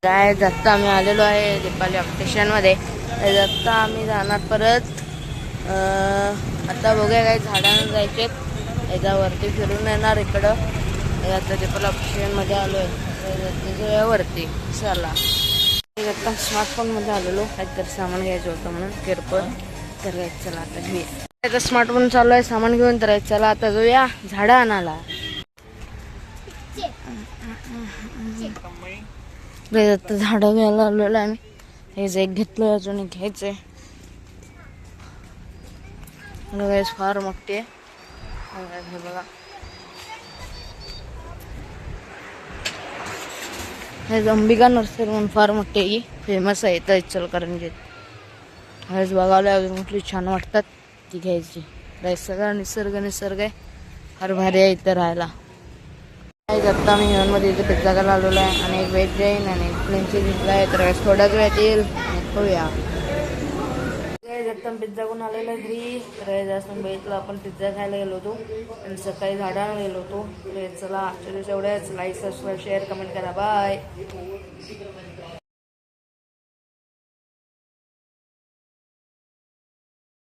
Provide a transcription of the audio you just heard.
काय जाता आम्ही आलेलो आहे दीपाली ऑप्टिशियनमध्ये. जाता आम्ही जाणार परत. आता बघूया काही झाडांना जायचे, याच्यावरती फिरून येणार इकडं. आता दीपाली ऑप्टिशियनमध्ये आलो आहे वरती. चला आता स्मार्टफोनमध्ये आलेलो, काहीतरी सामान घ्यायचं होतं म्हणून किरकोळ. तर चला आता घेऊया. आता स्मार्टफोन चालू आहे, सामान घेऊन तर चला आता जाऊया झाडं आणायला. आता झाडं घ्यायला आलेलो आम्ही. हेच एक घेतलं, अजून एक घ्यायचंय. फार मोठी आहे हे बघा. हे अंबिका नर्सरी म्हणून फार मोठी आहे, फेमस आहे इथं इचलकरंजीत. हेच बघायला अजून कुठली छान वाटतात ती घ्यायची. सगळा निसर्ग आहे, फार भारी आहे इथं राहायला. आता आम्ही ह्यांमध्ये इथे पिझ्झा करायला आलेलो आहे आणि एक व्हेज जाईन आणि एक प्लेन चीज घेतला आहे. तर थोड्याच वेळात येईल खाऊया. आता पिझ्झा करून आलेला आहे घरी. तर जास्त मुंबईतला आपण पिझ्झा खायला गेलो होतो आणि सकाळी झाडांना गेलो होतो. तर चला आजच्या दिवस एवढ्याच. लाईक सबस्क्राईब शेअर कमेंट करा. बाय.